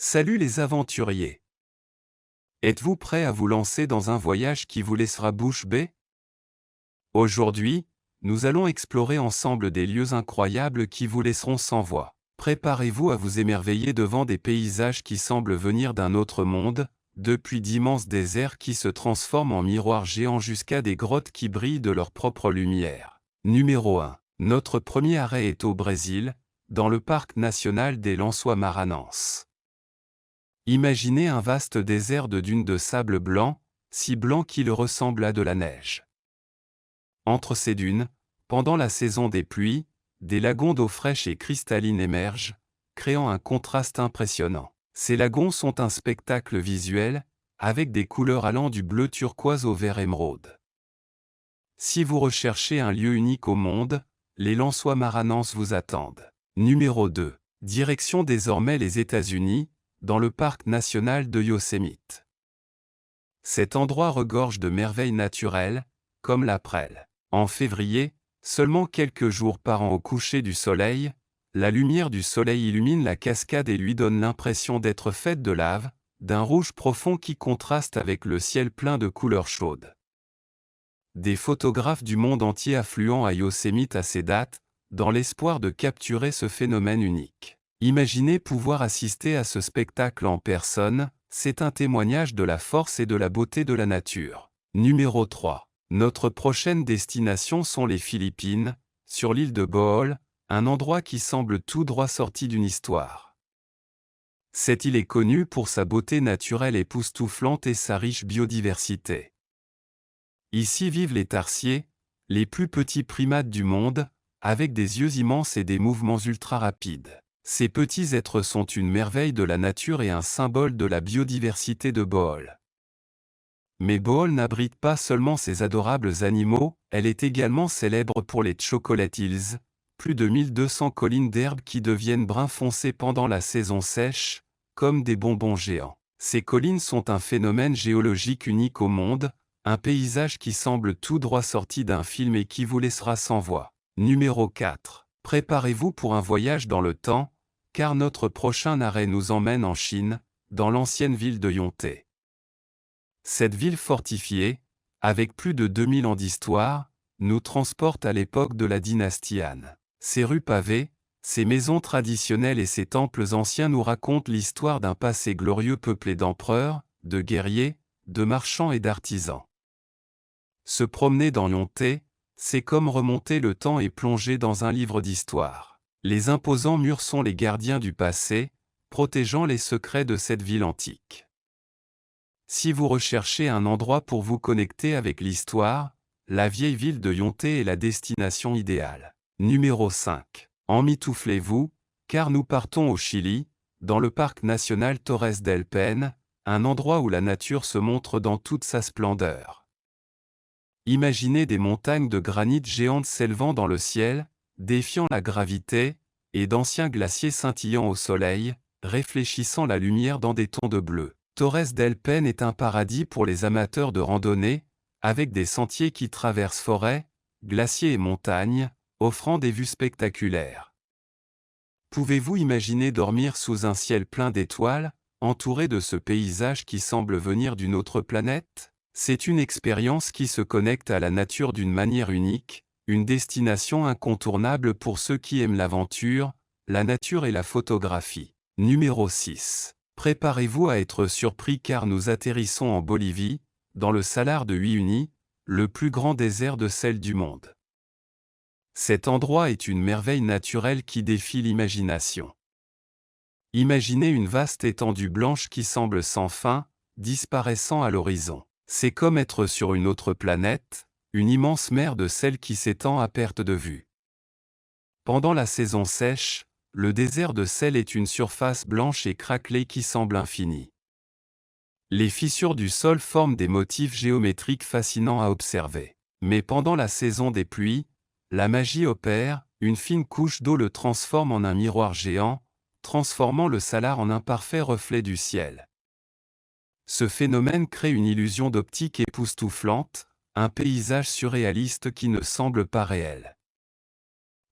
Salut les aventuriers! Êtes-vous prêts à vous lancer dans un voyage qui vous laissera bouche bée? Aujourd'hui, nous allons explorer ensemble des lieux incroyables qui vous laisseront sans voix. Préparez-vous à vous émerveiller devant des paysages qui semblent venir d'un autre monde, depuis d'immenses déserts qui se transforment en miroirs géants jusqu'à des grottes qui brillent de leur propre lumière. Numéro 1. Notre premier arrêt est au Brésil, dans le parc national des Lençóis-Maranhães. Imaginez un vaste désert de dunes de sable blanc, si blanc qu'il ressemble à de la neige. Entre ces dunes, pendant la saison des pluies, des lagons d'eau fraîche et cristalline émergent, créant un contraste impressionnant. Ces lagons sont un spectacle visuel, avec des couleurs allant du bleu turquoise au vert émeraude. Si vous recherchez un lieu unique au monde, les Lençóis-Maranhães vous attendent. Numéro 2. Direction désormais les États-Unis, dans le parc national de Yosemite. Cet endroit regorge de merveilles naturelles, comme la prêle. En février, seulement quelques jours par an au coucher du soleil, la lumière du soleil illumine la cascade et lui donne l'impression d'être faite de lave, d'un rouge profond qui contraste avec le ciel plein de couleurs chaudes. Des photographes du monde entier affluent à Yosemite à ces dates, dans l'espoir de capturer ce phénomène unique. Imaginez pouvoir assister à ce spectacle en personne, c'est un témoignage de la force et de la beauté de la nature. Numéro 3. Notre prochaine destination sont les Philippines, sur l'île de Bohol, un endroit qui semble tout droit sorti d'une histoire. Cette île est connue pour sa beauté naturelle époustouflante et sa riche biodiversité. Ici vivent les tarsiers, les plus petits primates du monde, avec des yeux immenses et des mouvements ultra rapides. Ces petits êtres sont une merveille de la nature et un symbole de la biodiversité de Bohol. Mais Bohol n'abrite pas seulement ces adorables animaux, elle est également célèbre pour les Chocolate Hills, plus de 1200 collines d'herbe qui deviennent brun foncé pendant la saison sèche, comme des bonbons géants. Ces collines sont un phénomène géologique unique au monde, un paysage qui semble tout droit sorti d'un film et qui vous laissera sans voix. Numéro 4. Préparez-vous pour un voyage dans le temps, car notre prochain arrêt nous emmène en Chine, dans l'ancienne ville de Yonté. Cette ville fortifiée, avec plus de 2000 ans d'histoire, nous transporte à l'époque de la dynastie Han. Ses rues pavées, ses maisons traditionnelles et ses temples anciens nous racontent l'histoire d'un passé glorieux peuplé d'empereurs, de guerriers, de marchands et d'artisans. Se promener dans Yonté, c'est comme remonter le temps et plonger dans un livre d'histoire. Les imposants murs sont les gardiens du passé, protégeant les secrets de cette ville antique. Si vous recherchez un endroit pour vous connecter avec l'histoire, la vieille ville de Yonté est la destination idéale. Numéro 5. Emmitouflez-vous, car nous partons au Chili, dans le parc national Torres del Paine, un endroit où la nature se montre dans toute sa splendeur. Imaginez des montagnes de granit géantes s'élevant dans le ciel, défiant la gravité, et d'anciens glaciers scintillant au soleil, réfléchissant la lumière dans des tons de bleu. Torres del Paine est un paradis pour les amateurs de randonnée, avec des sentiers qui traversent forêts, glaciers et montagnes, offrant des vues spectaculaires. Pouvez-vous imaginer dormir sous un ciel plein d'étoiles, entouré de ce paysage qui semble venir d'une autre planète? C'est une expérience qui se connecte à la nature d'une manière unique, une destination incontournable pour ceux qui aiment l'aventure, la nature et la photographie. Numéro 6. Préparez-vous à être surpris car nous atterrissons en Bolivie, dans le Salar de Uyuni, le plus grand désert de sel du monde. Cet endroit est une merveille naturelle qui défie l'imagination. Imaginez une vaste étendue blanche qui semble sans fin, disparaissant à l'horizon. C'est comme être sur une autre planète, une immense mer de sel qui s'étend à perte de vue. Pendant la saison sèche, le désert de sel est une surface blanche et craquelée qui semble infinie. Les fissures du sol forment des motifs géométriques fascinants à observer. Mais pendant la saison des pluies, la magie opère, une fine couche d'eau le transforme en un miroir géant, transformant le salar en un parfait reflet du ciel. Ce phénomène crée une illusion d'optique époustouflante, un paysage surréaliste qui ne semble pas réel.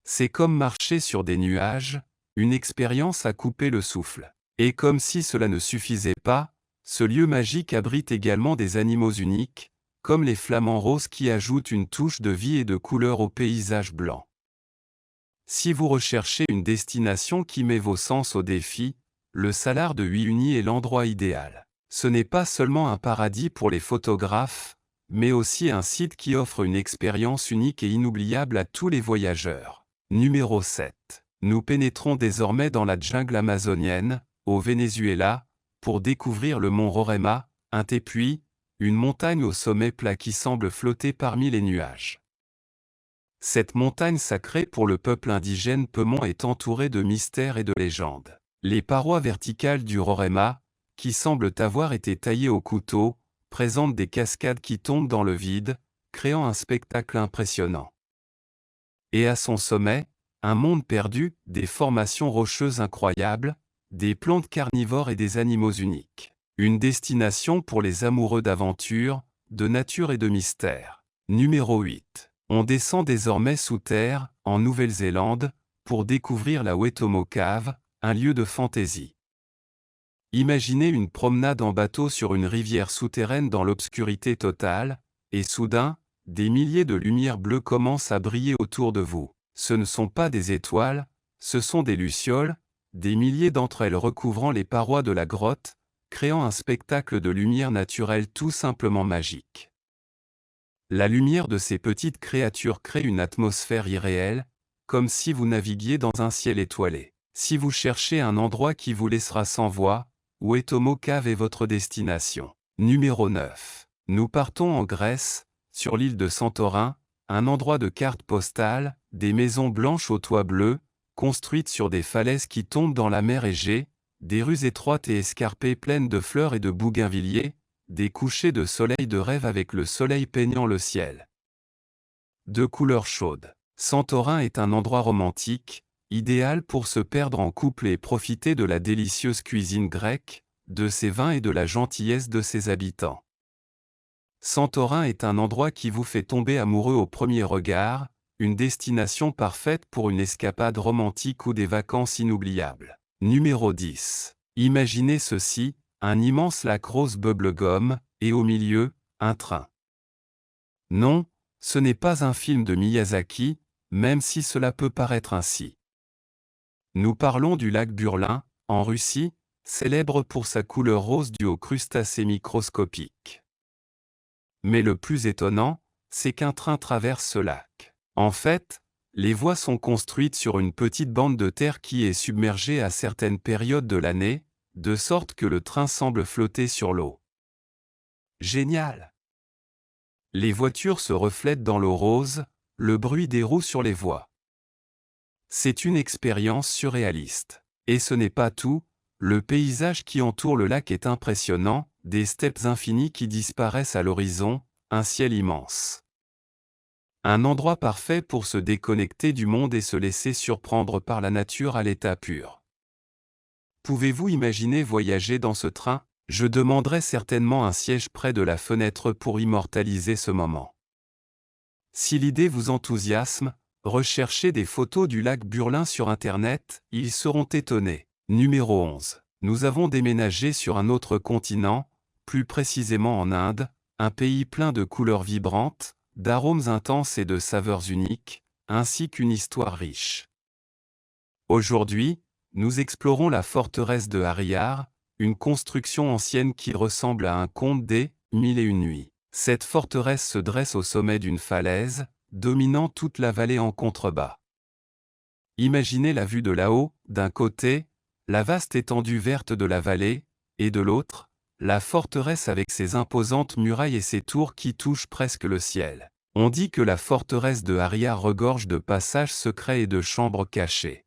C'est comme marcher sur des nuages, une expérience à couper le souffle. Et comme si cela ne suffisait pas, ce lieu magique abrite également des animaux uniques, comme les flamants roses qui ajoutent une touche de vie et de couleur au paysage blanc. Si vous recherchez une destination qui met vos sens au défi, le Salar de Uyuni est l'endroit idéal. Ce n'est pas seulement un paradis pour les photographes, mais aussi un site qui offre une expérience unique et inoubliable à tous les voyageurs. Numéro 7. Nous pénétrons désormais dans la jungle amazonienne, au Venezuela, pour découvrir le mont Roraima, un tépuy, une montagne au sommet plat qui semble flotter parmi les nuages. Cette montagne sacrée pour le peuple indigène Pemon est entourée de mystères et de légendes. Les parois verticales du Roraima, qui semblent avoir été taillées au couteau, présentent des cascades qui tombent dans le vide, créant un spectacle impressionnant. Et à son sommet, un monde perdu, des formations rocheuses incroyables, des plantes carnivores et des animaux uniques. Une destination pour les amoureux d'aventure, de nature et de mystère. Numéro 8. On descend désormais sous terre, en Nouvelle-Zélande, pour découvrir la Wetomo Cave, un lieu de fantaisie. Imaginez une promenade en bateau sur une rivière souterraine dans l'obscurité totale, et soudain, des milliers de lumières bleues commencent à briller autour de vous. Ce ne sont pas des étoiles, ce sont des lucioles, des milliers d'entre elles recouvrant les parois de la grotte, créant un spectacle de lumière naturelle tout simplement magique. La lumière de ces petites créatures crée une atmosphère irréelle, comme si vous naviguiez dans un ciel étoilé. Si vous cherchez un endroit qui vous laissera sans voix, Wetomo Cave est votre destination. Numéro 9. Nous partons en Grèce, sur l'île de Santorin, un endroit de carte postale, des maisons blanches aux toits bleus, construites sur des falaises qui tombent dans la mer Égée, des rues étroites et escarpées pleines de fleurs et de bougainvilliers, des couchers de soleil de rêve avec le soleil peignant le ciel. De couleurs chaudes. Santorin est un endroit romantique, idéal pour se perdre en couple et profiter de la délicieuse cuisine grecque, de ses vins et de la gentillesse de ses habitants. Santorin est un endroit qui vous fait tomber amoureux au premier regard, une destination parfaite pour une escapade romantique ou des vacances inoubliables. Numéro 10. Imaginez ceci, un immense lac rose bubblegum, et au milieu, un train. Non, ce n'est pas un film de Miyazaki, même si cela peut paraître ainsi. Nous parlons du lac Burlin, en Russie, célèbre pour sa couleur rose due aux crustacés microscopiques. Mais le plus étonnant, c'est qu'un train traverse ce lac. En fait, les voies sont construites sur une petite bande de terre qui est submergée à certaines périodes de l'année, de sorte que le train semble flotter sur l'eau. Génial! Les voitures se reflètent dans l'eau rose, le bruit des roues sur les voies. C'est une expérience surréaliste. Et ce n'est pas tout, le paysage qui entoure le lac est impressionnant, des steppes infinies qui disparaissent à l'horizon, un ciel immense. Un endroit parfait pour se déconnecter du monde et se laisser surprendre par la nature à l'état pur. Pouvez-vous imaginer voyager dans ce train? Je demanderais certainement un siège près de la fenêtre pour immortaliser ce moment. Si l'idée vous enthousiasme, recherchez des photos du lac Burlin sur Internet, ils seront étonnés. Numéro 11. Nous avons déménagé sur un autre continent, plus précisément en Inde, un pays plein de couleurs vibrantes, d'arômes intenses et de saveurs uniques, ainsi qu'une histoire riche. Aujourd'hui, nous explorons la forteresse de Harihar, une construction ancienne qui ressemble à un conte des Mille et une nuits. Cette forteresse se dresse au sommet d'une falaise, dominant toute la vallée en contrebas. Imaginez la vue de là-haut, d'un côté, la vaste étendue verte de la vallée, et de l'autre, la forteresse avec ses imposantes murailles et ses tours qui touchent presque le ciel. On dit que la forteresse de Harihar regorge de passages secrets et de chambres cachées.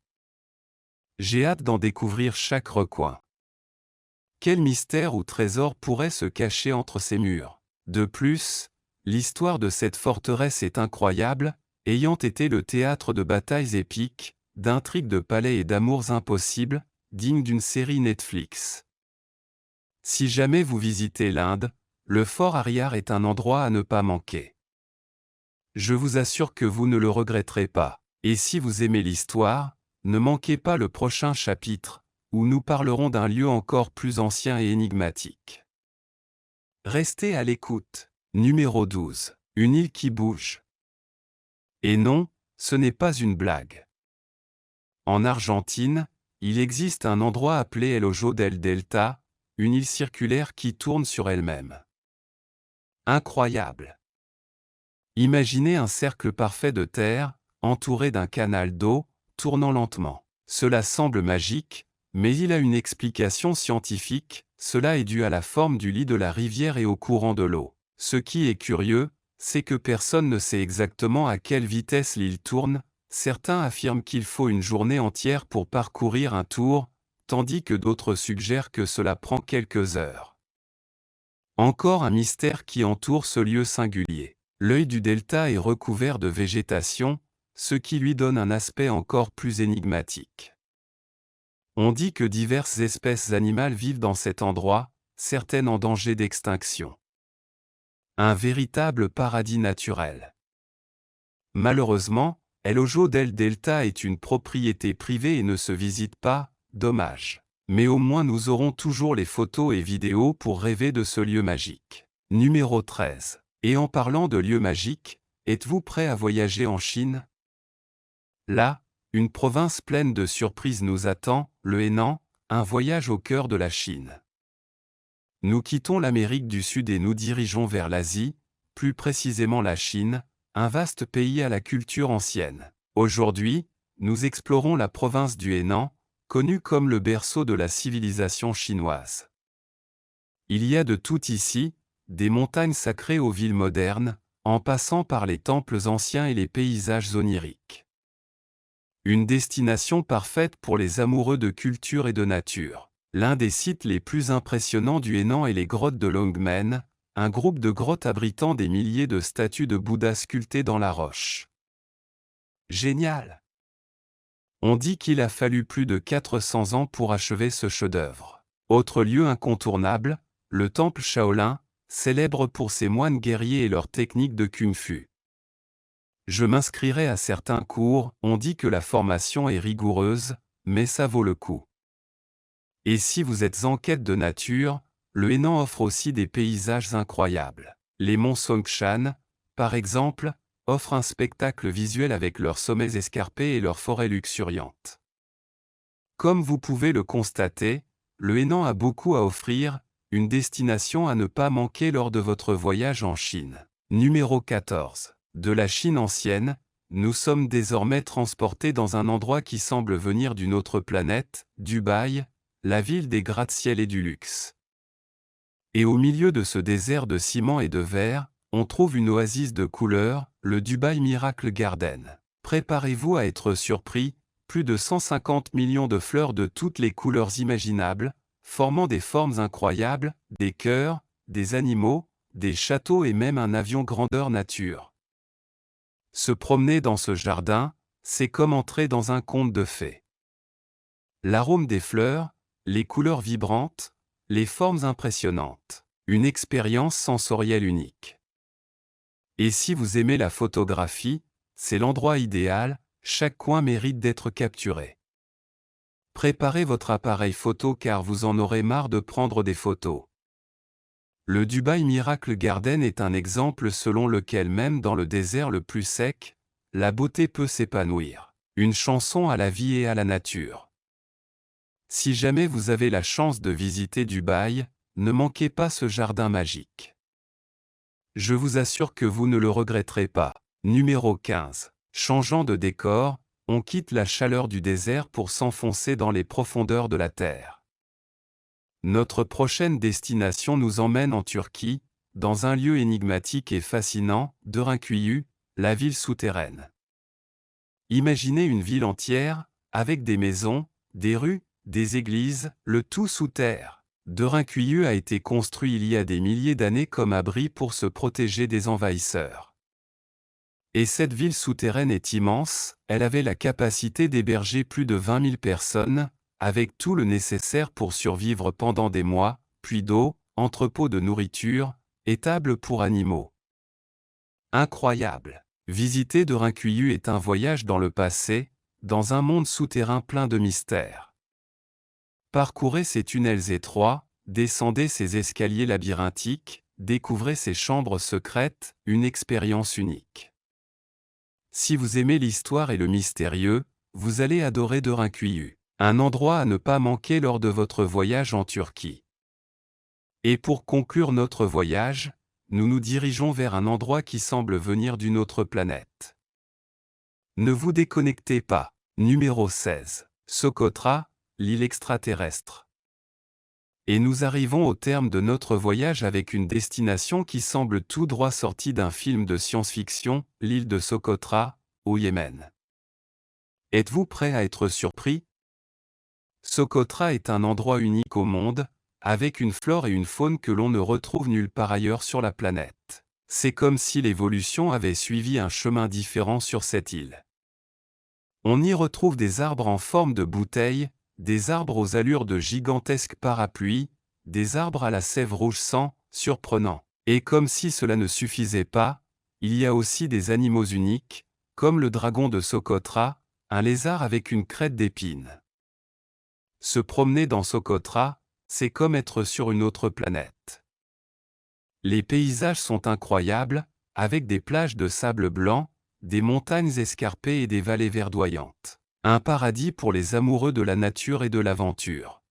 J'ai hâte d'en découvrir chaque recoin. Quel mystère ou trésor pourrait se cacher entre ces murs? De plus, l'histoire de cette forteresse est incroyable, ayant été le théâtre de batailles épiques, d'intrigues de palais et d'amours impossibles, dignes d'une série Netflix. Si jamais vous visitez l'Inde, le fort Harihar est un endroit à ne pas manquer. Je vous assure que vous ne le regretterez pas. Et si vous aimez l'histoire, ne manquez pas le prochain chapitre, où nous parlerons d'un lieu encore plus ancien et énigmatique. Restez à l'écoute. Numéro 12. Une île qui bouge. Et non, ce n'est pas une blague. En Argentine, il existe un endroit appelé El Hoyo del Delta, une île circulaire qui tourne sur elle-même. Incroyable. Imaginez un cercle parfait de terre, entouré d'un canal d'eau, tournant lentement. Cela semble magique, mais il a une explication scientifique, cela est dû à la forme du lit de la rivière et au courant de l'eau. Ce qui est curieux, c'est que personne ne sait exactement à quelle vitesse l'île tourne, certains affirment qu'il faut une journée entière pour parcourir un tour, tandis que d'autres suggèrent que cela prend quelques heures. Encore un mystère qui entoure ce lieu singulier. L'œil du delta est recouvert de végétation, ce qui lui donne un aspect encore plus énigmatique. On dit que diverses espèces animales vivent dans cet endroit, certaines en danger d'extinction. Un véritable paradis naturel. Malheureusement, El Hoyo del Delta est une propriété privée et ne se visite pas, dommage. Mais au moins nous aurons toujours les photos et vidéos pour rêver de ce lieu magique. Numéro 13. Et en parlant de lieux magiques, êtes-vous prêt à voyager en Chine? Là, une province pleine de surprises nous attend, le Henan, un voyage au cœur de la Chine. Nous quittons l'Amérique du Sud et nous dirigeons vers l'Asie, plus précisément la Chine, un vaste pays à la culture ancienne. Aujourd'hui, nous explorons la province du Henan, connue comme le berceau de la civilisation chinoise. Il y a de tout ici, des montagnes sacrées aux villes modernes, en passant par les temples anciens et les paysages oniriques. Une destination parfaite pour les amoureux de culture et de nature. L'un des sites les plus impressionnants du Henan est les grottes de Longmen, un groupe de grottes abritant des milliers de statues de Bouddha sculptées dans la roche. Génial! On dit qu'il a fallu plus de 400 ans pour achever ce chef-d'œuvre. Autre lieu incontournable, le temple Shaolin, célèbre pour ses moines guerriers et leurs techniques de kung-fu. Je m'inscrirai à certains cours, on dit que la formation est rigoureuse, mais ça vaut le coup. Et si vous êtes en quête de nature, le Henan offre aussi des paysages incroyables. Les monts Songshan, par exemple, offrent un spectacle visuel avec leurs sommets escarpés et leurs forêts luxuriantes. Comme vous pouvez le constater, le Henan a beaucoup à offrir, une destination à ne pas manquer lors de votre voyage en Chine. Numéro 14. De la Chine ancienne, nous sommes désormais transportés dans un endroit qui semble venir d'une autre planète, Dubaï, la ville des gratte-ciel et du luxe. Et au milieu de ce désert de ciment et de verre, on trouve une oasis de couleurs, le Dubai Miracle Garden. Préparez-vous à être surpris, plus de 150 millions de fleurs de toutes les couleurs imaginables, formant des formes incroyables, des cœurs, des animaux, des châteaux et même un avion grandeur nature. Se promener dans ce jardin, c'est comme entrer dans un conte de fées. L'arôme des fleurs, les couleurs vibrantes, les formes impressionnantes. Une expérience sensorielle unique. Et si vous aimez la photographie, c'est l'endroit idéal, chaque coin mérite d'être capturé. Préparez votre appareil photo car vous en aurez marre de prendre des photos. Le Dubai Miracle Garden est un exemple selon lequel même dans le désert le plus sec, la beauté peut s'épanouir. Une chanson à la vie et à la nature. Si jamais vous avez la chance de visiter Dubaï, ne manquez pas ce jardin magique. Je vous assure que vous ne le regretterez pas. Numéro 15. Changeant de décor, on quitte la chaleur du désert pour s'enfoncer dans les profondeurs de la terre. Notre prochaine destination nous emmène en Turquie, dans un lieu énigmatique et fascinant, Derinkuyu, la ville souterraine. Imaginez une ville entière, avec des maisons, des rues, des églises, le tout sous terre. Derinkuyu a été construit il y a des milliers d'années comme abri pour se protéger des envahisseurs. Et cette ville souterraine est immense, elle avait la capacité d'héberger plus de 20 000 personnes, avec tout le nécessaire pour survivre pendant des mois, puits d'eau, entrepôts de nourriture, étables pour animaux. Incroyable! Visiter Derinkuyu est un voyage dans le passé, dans un monde souterrain plein de mystères. Parcourez ces tunnels étroits, descendez ces escaliers labyrinthiques, découvrez ces chambres secrètes, une expérience unique. Si vous aimez l'histoire et le mystérieux, vous allez adorer Derinkuyu, un endroit à ne pas manquer lors de votre voyage en Turquie. Et pour conclure notre voyage, nous nous dirigeons vers un endroit qui semble venir d'une autre planète. Ne vous déconnectez pas. Numéro 16. Socotra, l'île extraterrestre. Et nous arrivons au terme de notre voyage avec une destination qui semble tout droit sortie d'un film de science-fiction, l'île de Socotra, au Yémen. Êtes-vous prêt à être surpris? Socotra est un endroit unique au monde, avec une flore et une faune que l'on ne retrouve nulle part ailleurs sur la planète. C'est comme si l'évolution avait suivi un chemin différent sur cette île. On y retrouve des arbres en forme de bouteille, des arbres aux allures de gigantesques parapluies, des arbres à la sève rouge sang, surprenants. Et comme si cela ne suffisait pas, il y a aussi des animaux uniques, comme le dragon de Socotra, un lézard avec une crête d'épines. Se promener dans Socotra, c'est comme être sur une autre planète. Les paysages sont incroyables, avec des plages de sable blanc, des montagnes escarpées et des vallées verdoyantes. Un paradis pour les amoureux de la nature et de l'aventure.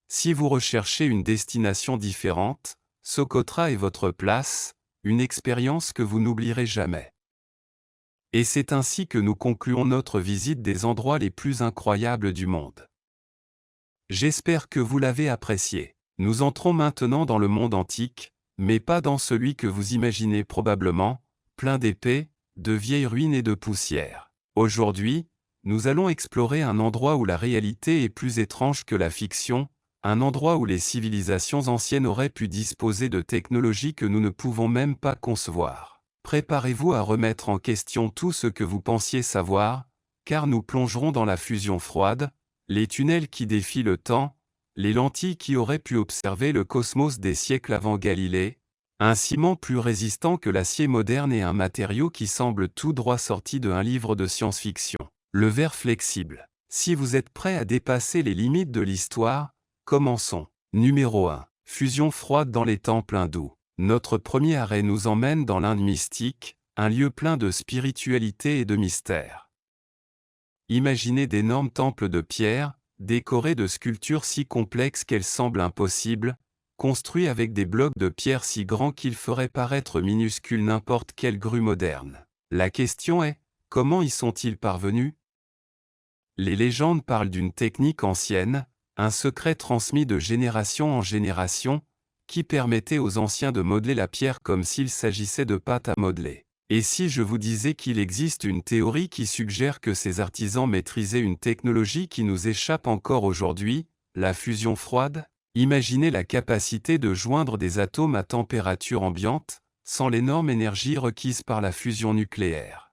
Si vous recherchez une destination différente, Socotra est votre place, une expérience que vous n'oublierez jamais. Et c'est ainsi que nous concluons notre visite des endroits les plus incroyables du monde. J'espère que vous l'avez apprécié. Nous entrons maintenant dans le monde antique, mais pas dans celui que vous imaginez probablement, plein d'épées, de vieilles ruines et de poussière. Aujourd'hui, nous allons explorer un endroit où la réalité est plus étrange que la fiction, un endroit où les civilisations anciennes auraient pu disposer de technologies que nous ne pouvons même pas concevoir. Préparez-vous à remettre en question tout ce que vous pensiez savoir, car nous plongerons dans la fusion froide, les tunnels qui défient le temps, les lentilles qui auraient pu observer le cosmos des siècles avant Galilée, un ciment plus résistant que l'acier moderne et un matériau qui semble tout droit sorti d'un livre de science-fiction. Le verre flexible. Si vous êtes prêt à dépasser les limites de l'histoire, commençons. Numéro 1. Fusion froide dans les temples hindous. Notre premier arrêt nous emmène dans l'Inde mystique, un lieu plein de spiritualité et de mystère. Imaginez d'énormes temples de pierre, décorés de sculptures si complexes qu'elles semblent impossibles, construits avec des blocs de pierre si grands qu'ils feraient paraître minuscules n'importe quelle grue moderne. La question est, comment y sont-ils parvenus? Les légendes parlent d'une technique ancienne, un secret transmis de génération en génération, qui permettait aux anciens de modeler la pierre comme s'il s'agissait de pâte à modeler. Et si je vous disais qu'il existe une théorie qui suggère que ces artisans maîtrisaient une technologie qui nous échappe encore aujourd'hui, la fusion froide? Imaginez la capacité de joindre des atomes à température ambiante, sans l'énorme énergie requise par la fusion nucléaire.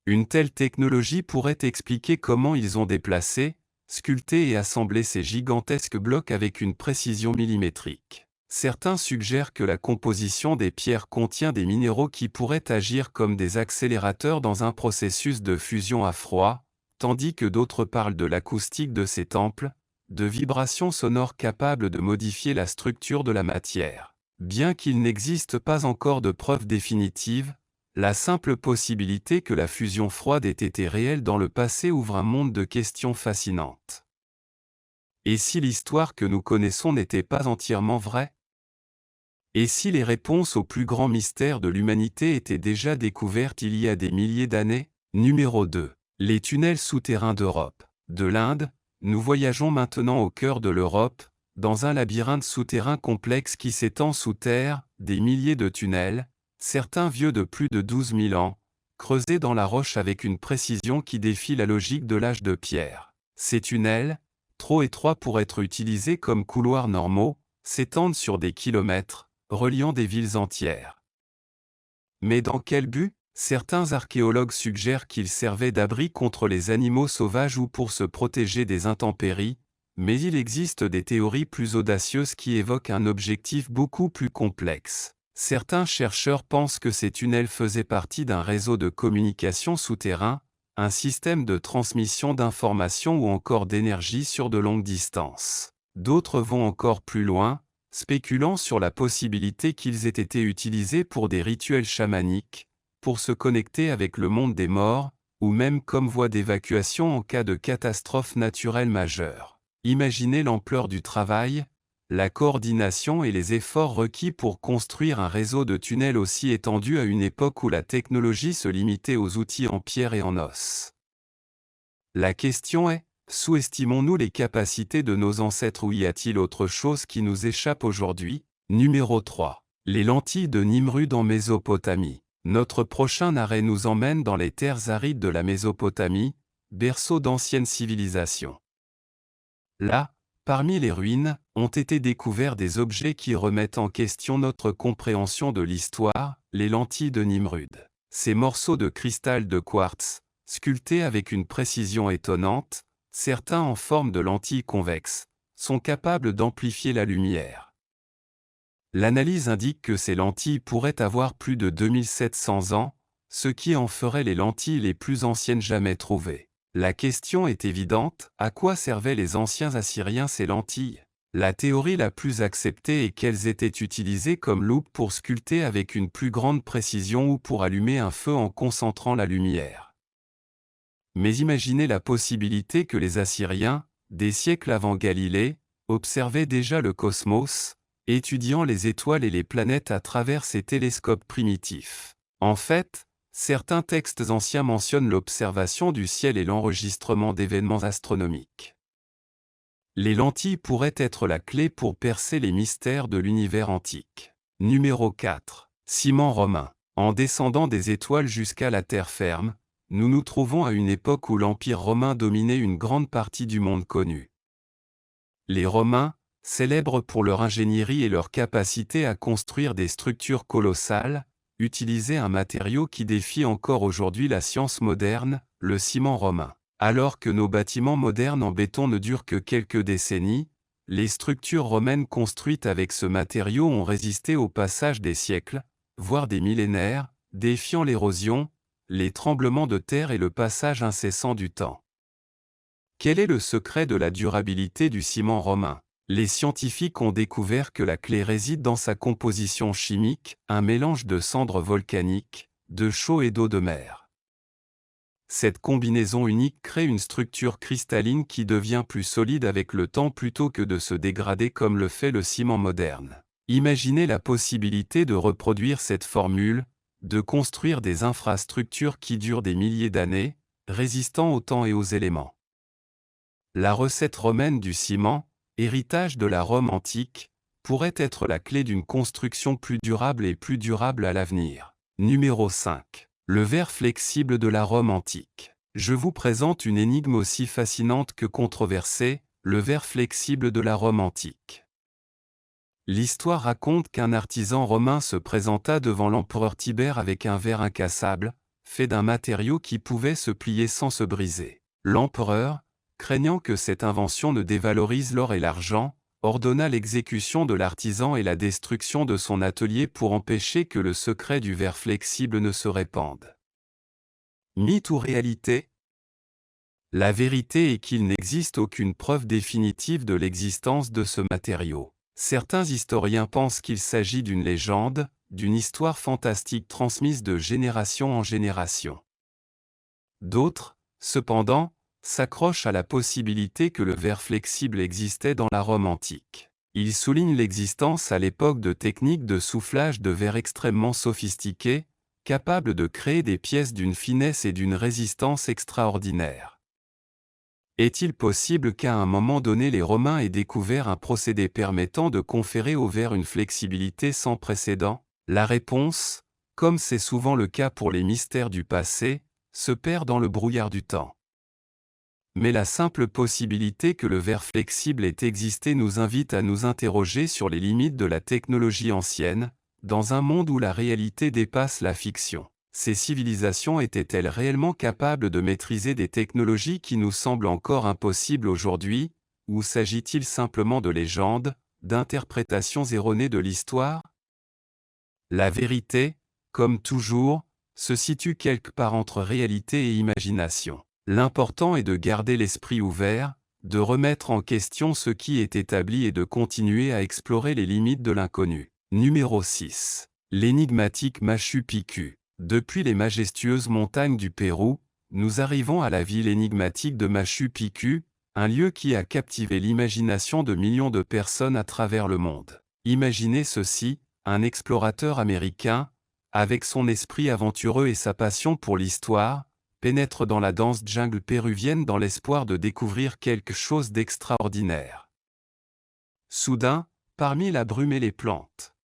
Une telle technologie pourrait expliquer comment ils ont déplacé, sculpté et assemblé ces gigantesques blocs avec une précision millimétrique. Certains suggèrent que la composition des pierres contient des minéraux qui pourraient agir comme des accélérateurs dans un processus de fusion à froid, tandis que d'autres parlent de l'acoustique de ces temples, de vibrations sonores capables de modifier la structure de la matière. Bien qu'il n'existe pas encore de preuves définitives, la simple possibilité que la fusion froide ait été réelle dans le passé ouvre un monde de questions fascinantes. Et si l'histoire que nous connaissons n'était pas entièrement vraie? Et si les réponses aux plus grands mystères de l'humanité étaient déjà découvertes il y a des milliers d'années? Numéro 2. Les tunnels souterrains d'Europe. De l'Inde, nous voyageons maintenant au cœur de l'Europe, dans un labyrinthe souterrain complexe qui s'étend sous terre, des milliers de tunnels, certains vieux de plus de 12 000 ans, creusés dans la roche avec une précision qui défie la logique de l'âge de pierre. Ces tunnels, trop étroits pour être utilisés comme couloirs normaux, s'étendent sur des kilomètres, reliant des villes entières. Mais dans quel but? Certains archéologues suggèrent qu'ils servaient d'abri contre les animaux sauvages ou pour se protéger des intempéries, mais il existe des théories plus audacieuses qui évoquent un objectif beaucoup plus complexe. Certains chercheurs pensent que ces tunnels faisaient partie d'un réseau de communication souterrain, un système de transmission d'informations ou encore d'énergie sur de longues distances. D'autres vont encore plus loin, spéculant sur la possibilité qu'ils aient été utilisés pour des rituels chamaniques, pour se connecter avec le monde des morts, ou même comme voie d'évacuation en cas de catastrophe naturelle majeure. Imaginez l'ampleur du travail, la coordination et les efforts requis pour construire un réseau de tunnels aussi étendu à une époque où la technologie se limitait aux outils en pierre et en os. La question est, sous-estimons-nous les capacités de nos ancêtres ou y a-t-il autre chose qui nous échappe aujourd'hui? Numéro 3. Les lentilles de Nimrud en Mésopotamie. Notre prochain arrêt nous emmène dans les terres arides de la Mésopotamie, berceau d'anciennes civilisations. Là, parmi les ruines, ont été découverts des objets qui remettent en question notre compréhension de l'histoire, les lentilles de Nimrud. Ces morceaux de cristal de quartz, sculptés avec une précision étonnante, certains en forme de lentilles convexes, sont capables d'amplifier la lumière. L'analyse indique que ces lentilles pourraient avoir plus de 2700 ans, ce qui en ferait les lentilles les plus anciennes jamais trouvées. La question est évidente, à quoi servaient les anciens Assyriens ces lentilles? La théorie la plus acceptée est qu'elles étaient utilisées comme loupe pour sculpter avec une plus grande précision ou pour allumer un feu en concentrant la lumière. Mais imaginez la possibilité que les Assyriens, des siècles avant Galilée, observaient déjà le cosmos, étudiant les étoiles et les planètes à travers ces télescopes primitifs. En fait, certains textes anciens mentionnent l'observation du ciel et l'enregistrement d'événements astronomiques. Les lentilles pourraient être la clé pour percer les mystères de l'univers antique. Numéro 4. Ciment romain. En descendant des étoiles jusqu'à la terre ferme, nous nous trouvons à une époque où l'Empire romain dominait une grande partie du monde connu. Les Romains, célèbres pour leur ingénierie et leur capacité à construire des structures colossales, utilisaient un matériau qui défie encore aujourd'hui la science moderne, le ciment romain. Alors que nos bâtiments modernes en béton ne durent que quelques décennies, les structures romaines construites avec ce matériau ont résisté au passage des siècles, voire des millénaires, défiant l'érosion, les tremblements de terre et le passage incessant du temps. Quel est le secret de la durabilité du ciment romain? Les scientifiques ont découvert que la clé réside dans sa composition chimique, un mélange de cendres volcaniques, de chaux et d'eau de mer. Cette combinaison unique crée une structure cristalline qui devient plus solide avec le temps plutôt que de se dégrader comme le fait le ciment moderne. Imaginez la possibilité de reproduire cette formule, de construire des infrastructures qui durent des milliers d'années, résistant au temps et aux éléments. La recette romaine du ciment, héritage de la Rome antique, pourrait être la clé d'une construction plus durable et plus durable à l'avenir. Numéro 5. Le verre flexible de la Rome antique. Je vous présente une énigme aussi fascinante que controversée, le verre flexible de la Rome antique. L'histoire raconte qu'un artisan romain se présenta devant l'empereur Tibère avec un verre incassable, fait d'un matériau qui pouvait se plier sans se briser. L'empereur, craignant que cette invention ne dévalorise l'or et l'argent, ordonna l'exécution de l'artisan et la destruction de son atelier pour empêcher que le secret du verre flexible ne se répande. Mythe ou réalité? La vérité est qu'il n'existe aucune preuve définitive de l'existence de ce matériau. Certains historiens pensent qu'il s'agit d'une légende, d'une histoire fantastique transmise de génération en génération. D'autres, cependant, s'accrochent à la possibilité que le verre flexible existait dans la Rome antique. Ils soulignent l'existence à l'époque de techniques de soufflage de verre extrêmement sophistiquées, capables de créer des pièces d'une finesse et d'une résistance extraordinaires. Est-il possible qu'à un moment donné les Romains aient découvert un procédé permettant de conférer au verre une flexibilité sans précédent? La réponse, comme c'est souvent le cas pour les mystères du passé, se perd dans le brouillard du temps. Mais la simple possibilité que le verre flexible ait existé nous invite à nous interroger sur les limites de la technologie ancienne, dans un monde où la réalité dépasse la fiction. Ces civilisations étaient-elles réellement capables de maîtriser des technologies qui nous semblent encore impossibles aujourd'hui, ou s'agit-il simplement de légendes, d'interprétations erronées de l'histoire? La vérité, comme toujours, se situe quelque part entre réalité et imagination. L'important est de garder l'esprit ouvert, de remettre en question ce qui est établi et de continuer à explorer les limites de l'inconnu. Numéro 6. L'énigmatique Machu Picchu. Depuis les majestueuses montagnes du Pérou, nous arrivons à la ville énigmatique de Machu Picchu, un lieu qui a captivé l'imagination de millions de personnes à travers le monde. Imaginez ceci, un explorateur américain, avec son esprit aventureux et sa passion pour l'histoire, pénètre dans la dense jungle péruvienne dans l'espoir de découvrir quelque chose d'extraordinaire. Soudain, parmi la brume et les plantes,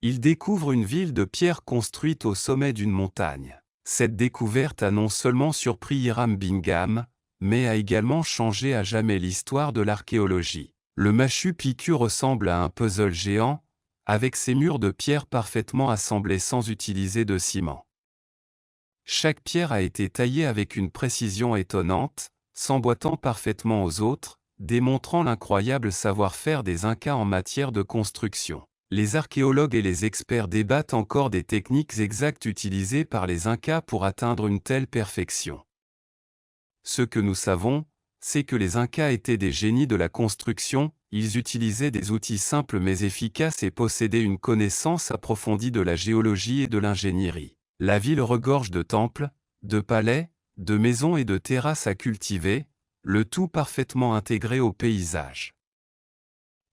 il découvre une ville de pierre construite au sommet d'une montagne. Cette découverte a non seulement surpris Hiram Bingham, mais a également changé à jamais l'histoire de l'archéologie. Le Machu Picchu ressemble à un puzzle géant, avec ses murs de pierre parfaitement assemblés sans utiliser de ciment. Chaque pierre a été taillée avec une précision étonnante, s'emboîtant parfaitement aux autres, démontrant l'incroyable savoir-faire des Incas en matière de construction. Les archéologues et les experts débattent encore des techniques exactes utilisées par les Incas pour atteindre une telle perfection. Ce que nous savons, c'est que les Incas étaient des génies de la construction, ils utilisaient des outils simples mais efficaces et possédaient une connaissance approfondie de la géologie et de l'ingénierie. La ville regorge de temples, de palais, de maisons et de terrasses à cultiver, le tout parfaitement intégré au paysage.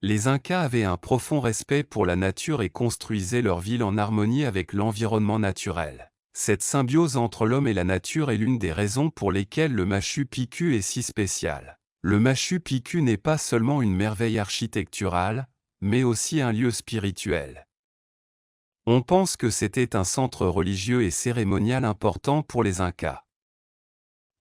Les Incas avaient un profond respect pour la nature et construisaient leur ville en harmonie avec l'environnement naturel. Cette symbiose entre l'homme et la nature est l'une des raisons pour lesquelles le Machu Picchu est si spécial. Le Machu Picchu n'est pas seulement une merveille architecturale, mais aussi un lieu spirituel. On pense que c'était un centre religieux et cérémonial important pour les Incas.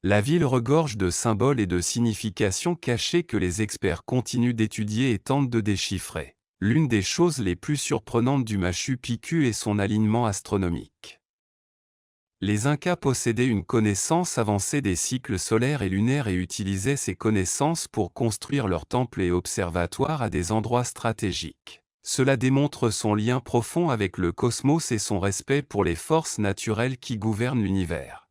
La ville regorge de symboles et de significations cachées que les experts continuent d'étudier et tentent de déchiffrer. L'une des choses les plus surprenantes du Machu Picchu est son alignement astronomique. Les Incas possédaient une connaissance avancée des cycles solaires et lunaires et utilisaient ces connaissances pour construire leurs temples et observatoires à des endroits stratégiques. Cela démontre son lien profond avec le cosmos et son respect pour les forces naturelles qui gouvernent l'univers.